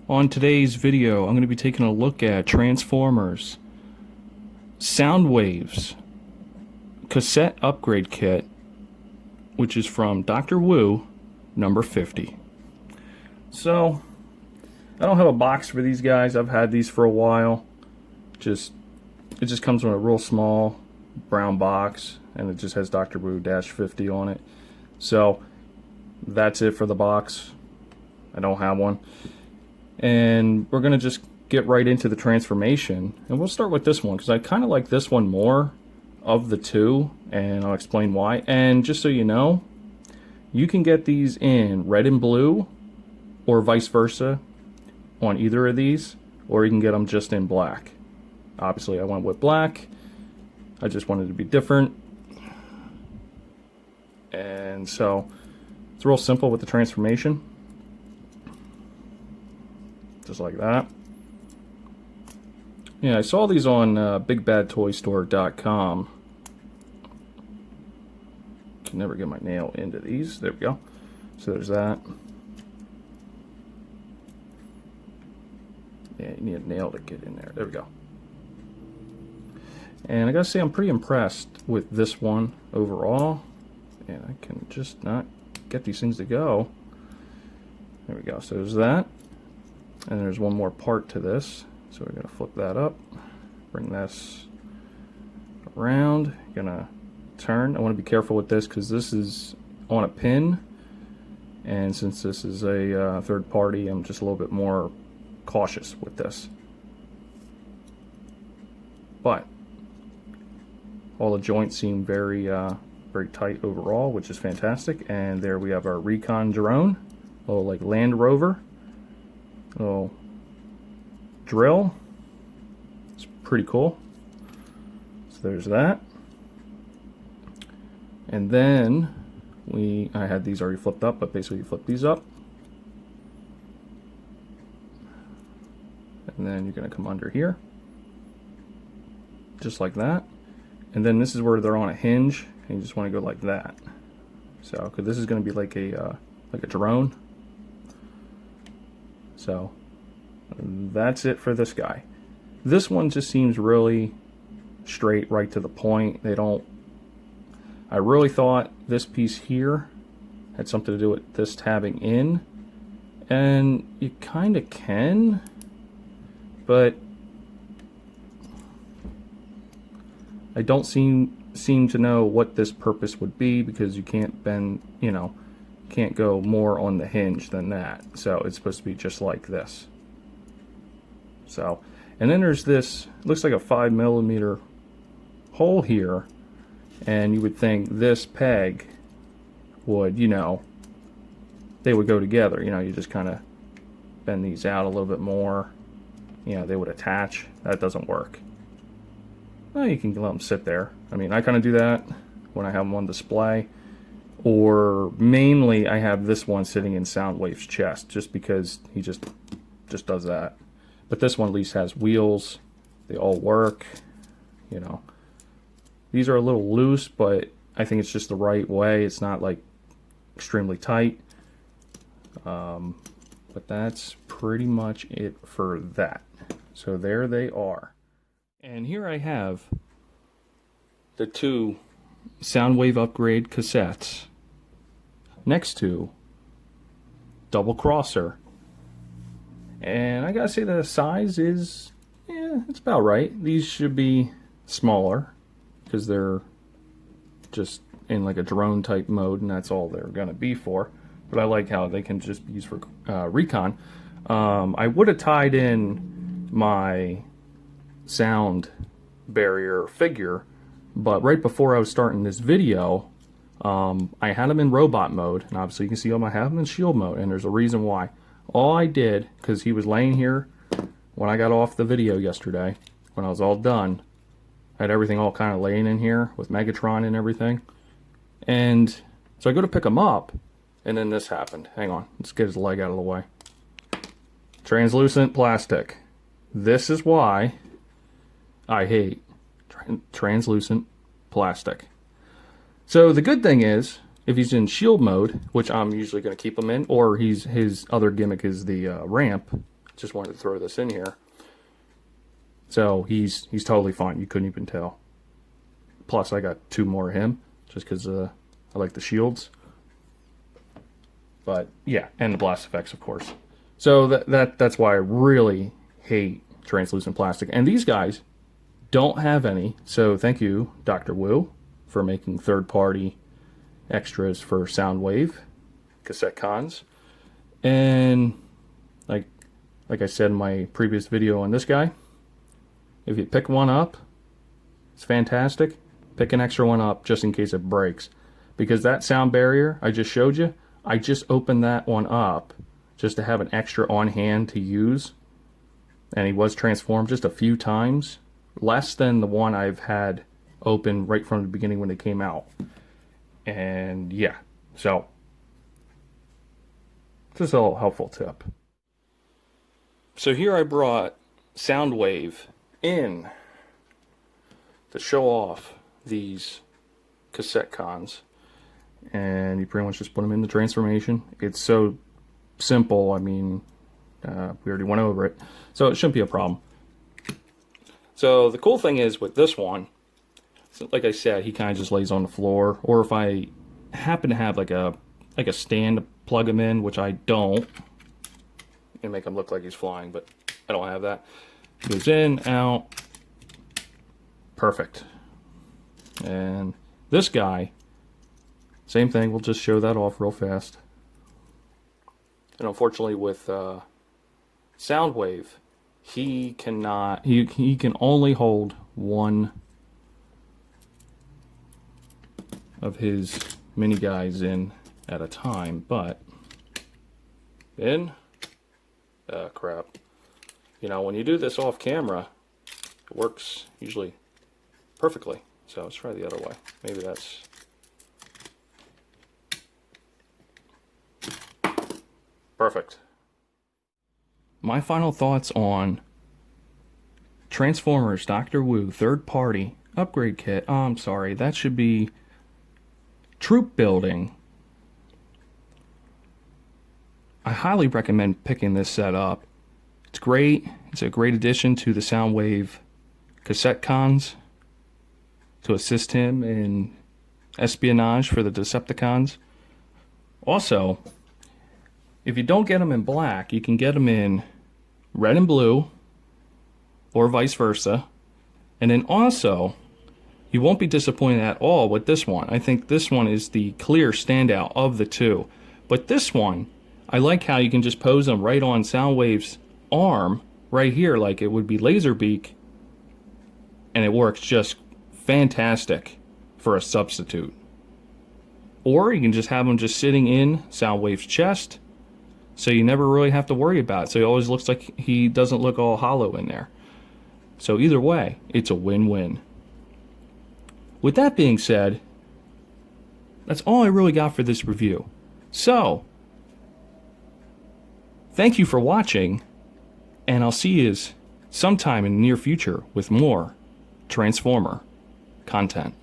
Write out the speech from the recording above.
On today's video, I'm going to be taking a look at Transformers Soundwave's cassette upgrade kit, which is from Dr. Wu, number 50. So, I don't have a box for these guys. I've had these for a while. It just comes in a real small brown box, and it just has Dr. Wu-50 on it. So, that's it for the box. I don't have one. And we're going to just get right into the transformation. And we'll start with this one, because I kind of like this one more of the two, and I'll explain why. And just so you know, you can get these in red and blue, or vice versa, on either of these, or you can get them just in black. Obviously, I went with black. I just wanted to be different. And so, it's real simple with the transformation. Just like that. Yeah, I saw these on BigBadToyStore.com. Can never get my nail into these. There we go. So there's that. Yeah, you need a nail to get in there. There we go. And I gotta say, I'm pretty impressed with this one overall. And I can just not get these things to go. There we go. So there's that. And there's one more part to this, so we're going to flip that up, bring this around, gonna turn. I want to be careful with this because this is on a pin, and since this is a third party, I'm just a little bit more cautious with this. But all the joints seem very very tight overall, which is fantastic. And there we have our Recon drone, a little like Land Rover. Little drill. It's pretty cool. So there's that. And then I had these already flipped up, but basically you flip these up. And then you're going to come under here. Just like that. And then this is where they're on a hinge, and you just want to go like that. So, because this is going to be like a drone. So that's it for this guy. This one just seems really straight, right to the point. I really thought this piece here had something to do with this tabbing in, and you kind of can, but I don't seem to know what this purpose would be, because you can't bend, can't go more on the hinge than that. So it's supposed to be just like this. So, and then there's this, looks like a 5mm hole here, and you would think this peg would, they would go together. You just kind of bend these out a little bit more. They would attach. That doesn't work. Well, you can let them sit there. I mean, I kind of do that when I have them on display. Or mainly I have this one sitting in Soundwave's chest, just because he just does that. But this one at least has wheels. They all work. These are a little loose, but I think it's just the right way. It's not like extremely tight. But that's pretty much it for that. So there they are. And here I have the two Soundwave upgrade cassettes next to Double Crosser. And I gotta say the size is, it's about right. These should be smaller because they're just in like a drone type mode, and that's all they're gonna be for. But I like how they can just be used for recon. I would have tied in my sound barrier figure, but right before I was starting this video, I had them in robot mode, and obviously you can see I have them in shield mode, and there's a reason why. All I did, because he was laying here when I got off the video yesterday, when I was all done, I had everything all kind of laying in here with Megatron and everything, and so I go to pick him up, and then this happened. Hang on, let's get his leg out of the way. Translucent plastic. This is why I hate translucent plastic. So the good thing is, if he's in shield mode, which I'm usually going to keep him in, or his other gimmick is the ramp, Just wanted to throw this in here. So he's totally fine. You couldn't even tell. Plus, I got 2 more of him just because I like the shields. But yeah, and the blast effects, of course. So that's why I really hate translucent plastic. And these guys don't have any. So thank you, Dr. Wu, for making third-party extras for Soundwave cassette cons. And like I said in my previous video on this guy, if you pick one up, it's fantastic. Pick an extra one up just in case it breaks. Because that sound barrier I just showed you, I just opened that one up just to have an extra on hand to use. And he was transformed just a few times. Less than the one I've had open right from the beginning when it came out. And yeah, so just a little helpful tip. So here I brought Soundwave in to show off these cassette cons, and you pretty much just put them in the transformation. It's so simple. I mean, we already went over it, so it shouldn't be a problem. So the cool thing is with this one, so like I said, he kind of just lays on the floor, or if I happen to have like a stand to plug him in, which I don't, and make him look like he's flying, but I don't have that. Goes in, out, perfect. And this guy, same thing. We'll just show that off real fast. And unfortunately, with Soundwave, he cannot. He can only hold one of his mini guys in at a time. But in, crap. You know, when you do this off camera, it works usually perfectly. So let's try the other way. Maybe that's... perfect. My final thoughts on Transformers Dr. Wu third-party upgrade kit. Oh, I'm sorry, that should be troop building. I highly recommend picking this set up. It's great. It's a great addition to the Soundwave cassette cons to assist him in espionage for the Decepticons. Also, if you don't get them in black, you can get them in red and blue, or vice versa. And then also, you won't be disappointed at all with this one. I think this one is the clear standout of the two. But this one, I like how you can just pose them right on Soundwave's arm, right here, like it would be Laserbeak, and it works just fantastic for a substitute. Or you can just have them just sitting in Soundwave's chest, so you never really have to worry about it. So it always looks like he doesn't look all hollow in there. So either way, it's a win-win. With that being said, that's all I really got for this review. So, thank you for watching, and I'll see you sometime in the near future with more Transformer content.